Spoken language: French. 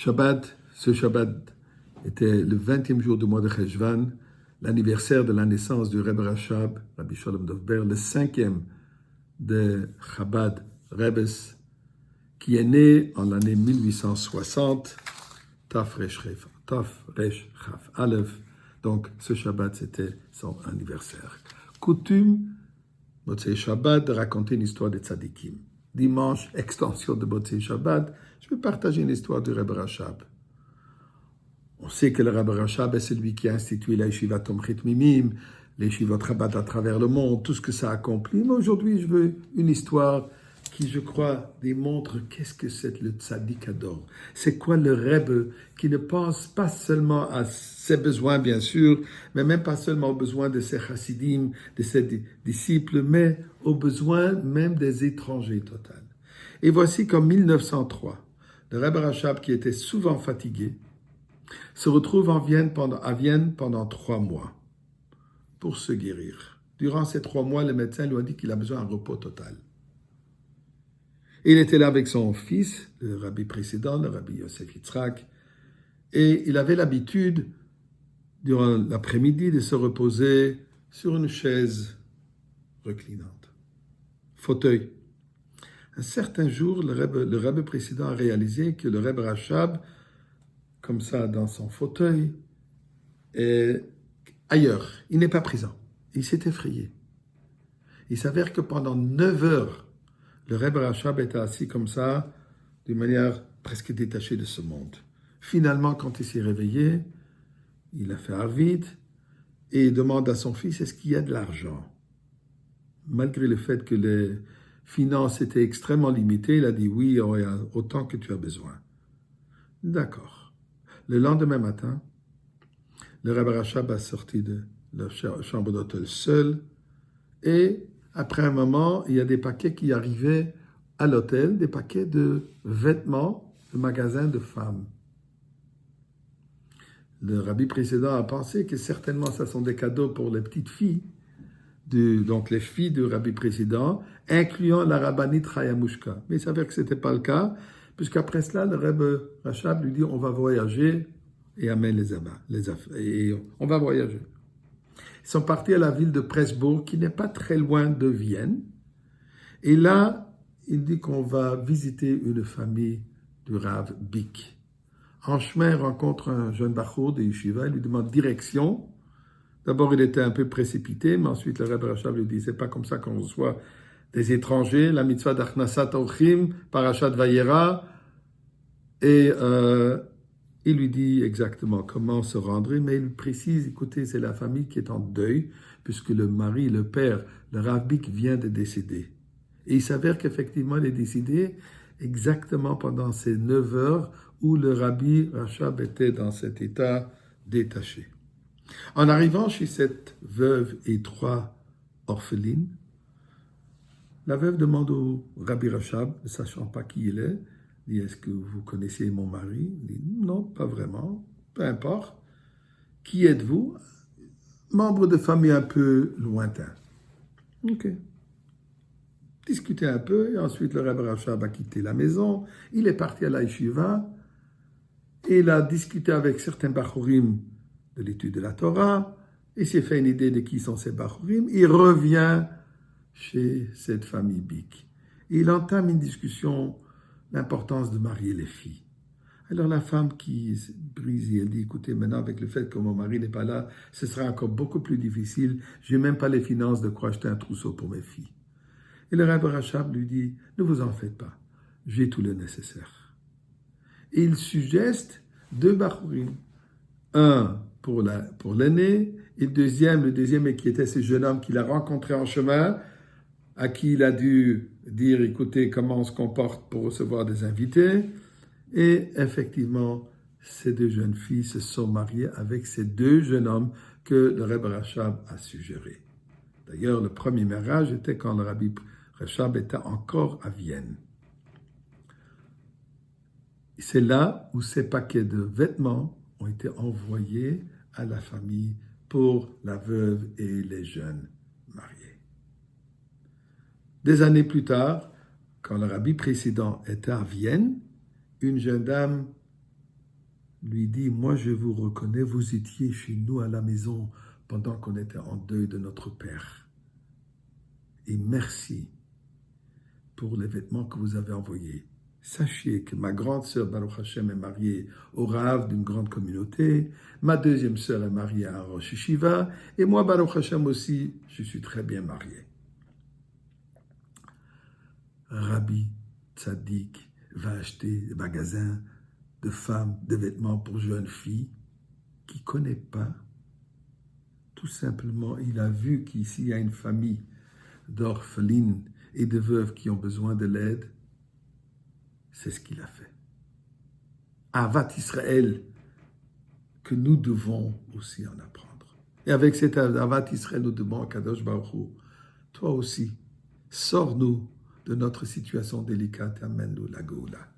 Shabbat, ce Shabbat était le 20e jour du mois de Cheshvan, l'anniversaire de la naissance du Rebbe Rashab, Rabbi Shalom Dov Ber, le 5e de Chabad Rebbe, qui est né en l'année 1860, Taf Resh Chaf Aleph. Donc, ce Shabbat, c'était son anniversaire. Coutume, Motzei Shabbat, de raconter une histoire des tzadikim. Dimanche, extension de Motzei Shabbat, je vais partager une histoire du Rebbe Rashab. On sait que le Rebbe Rashab est celui qui a institué la Yeshiva Tomchit Mimim, les Yeshivot Chabad à travers le monde, tout ce que ça accomplit. Mais aujourd'hui, je veux une histoire qui, je crois, démontre qu'est-ce que c'est le tzaddik ador. C'est quoi le Rebbe qui ne pense pas seulement à ses besoins, bien sûr, mais même pas seulement aux besoins de ses chassidim, de ses disciples, mais aux besoins même des étrangers total. Et voici qu'en 1903, le Rebbe Rashab, qui était souvent fatigué, se retrouve à Vienne pendant 3 mois pour se guérir. Durant ces 3 mois, le médecin lui a dit qu'il a besoin d'un repos total. Il était là avec son fils, le rabbi précédent, le rabbi Yosef Yitzhak, et il avait l'habitude, durant l'après-midi, de se reposer sur une chaise reclinante, fauteuil. Un certain jour, le rabbi précédent a réalisé que le Rebbe Rashab, comme ça, dans son fauteuil, est ailleurs. Il n'est pas présent. Il s'est effrayé. Il s'avère que pendant 9 heures, le Rebbe Rashab était assis comme ça, d'une manière presque détachée de ce monde. Finalement, quand il s'est réveillé, il a fait arvit et il demande à son fils, est-ce qu'il y a de l'argent? Malgré le fait que les finances étaient extrêmement limitées, il a dit oui, il y a autant que tu as besoin. D'accord. Le lendemain matin, le Rebbe Rashab a sorti de la chambre d'hôtel seul et après un moment, il y a des paquets qui arrivaient à l'hôtel, des paquets de vêtements de magasins de femmes. Le rabbi précédent a pensé que certainement ce sont des cadeaux pour les petites filles, donc les filles du rabbi précédent, incluant la rabbinite Chayamushka. Mais il s'avère que ce n'était pas le cas, puisqu'après cela, le Rebbe Rashab lui dit on va voyager et amène les affaires. Et on va voyager. Ils sont partis à la ville de Pressburg, qui n'est pas très loin de Vienne. Et là, il dit qu'on va visiter une famille du Rav Bick. En chemin, il rencontre un jeune bachour de Yeshiva, il lui demande direction. D'abord, il était un peu précipité, mais ensuite, le Rebbe Rashab lui dit, c'est pas comme ça qu'on reçoit des étrangers, la mitzvah d'Achnasat Orchim, Parashat Vayera, et il lui dit exactement comment se rendre, mais il précise, écoutez, c'est la famille qui est en deuil, puisque le mari, le père, le Rav Bick vient de décéder. Et il s'avère qu'effectivement, il est décédé exactement pendant ces 9 heures où le Rabbi Rashab était dans cet état détaché. En arrivant chez cette veuve et 3 orphelines, la veuve demande au Rabbi Rashab, ne sachant pas qui il est, dit, est-ce que vous connaissez mon mari? Il dit, non, pas vraiment, peu importe. Qui êtes-vous? Membre de famille un peu lointain. Ok. Discuter un peu, et ensuite le Rebbe Rashab a quitté la maison, il est parti à la yeshiva, et il a discuté avec certains bachurim de l'étude de la Torah, et s'est fait une idée de qui sont ces bachurim, il revient chez cette famille Bick. Et il entame une discussion, l'importance de marier les filles. Alors la femme qui brise, elle dit, écoutez, maintenant avec le fait que mon mari n'est pas là, ce sera encore beaucoup plus difficile, je n'ai même pas les finances de quoi acheter un trousseau pour mes filles. Et le Rebbe Rashab lui dit, ne vous en faites pas, j'ai tout le nécessaire. Et il suggeste 2 bachurim, un pour l'aîné, et le deuxième qui était ce jeune homme qu'il a rencontré en chemin, à qui il a dû dire, écoutez, comment on se comporte pour recevoir des invités. Et effectivement, ces 2 jeunes filles se sont mariées avec ces 2 jeunes hommes que le Rebbe Rashab a suggérés. D'ailleurs, le premier mariage était quand le Rabbi Rashab était encore à Vienne. C'est là où ces paquets de vêtements ont été envoyés à la famille pour la veuve et les jeunes mariés. Des années plus tard, quand le rabbi précédent était à Vienne, une jeune dame lui dit, moi je vous reconnais, vous étiez chez nous à la maison pendant qu'on était en deuil de notre père. Et merci pour les vêtements que vous avez envoyés. Sachez que ma grande sœur Baruch Hashem est mariée au Rav d'une grande communauté, ma deuxième sœur est mariée à un Rosh Yeshiva, et moi Baruch Hashem aussi, je suis très bien marié. Rabbi Tzadik va acheter des magasins de femmes, de vêtements pour jeunes filles qu'il ne connaît pas. Tout simplement, il a vu qu'ici il y a une famille d'orphelines et de veuves qui ont besoin de l'aide. C'est ce qu'il a fait. Avat Israël, que nous devons aussi en apprendre. Et avec cet Avat Israël, nous demandons à Kadosh Baruch Hu, toi aussi, sors-nous de notre situation délicate et amène-nous la Géoula.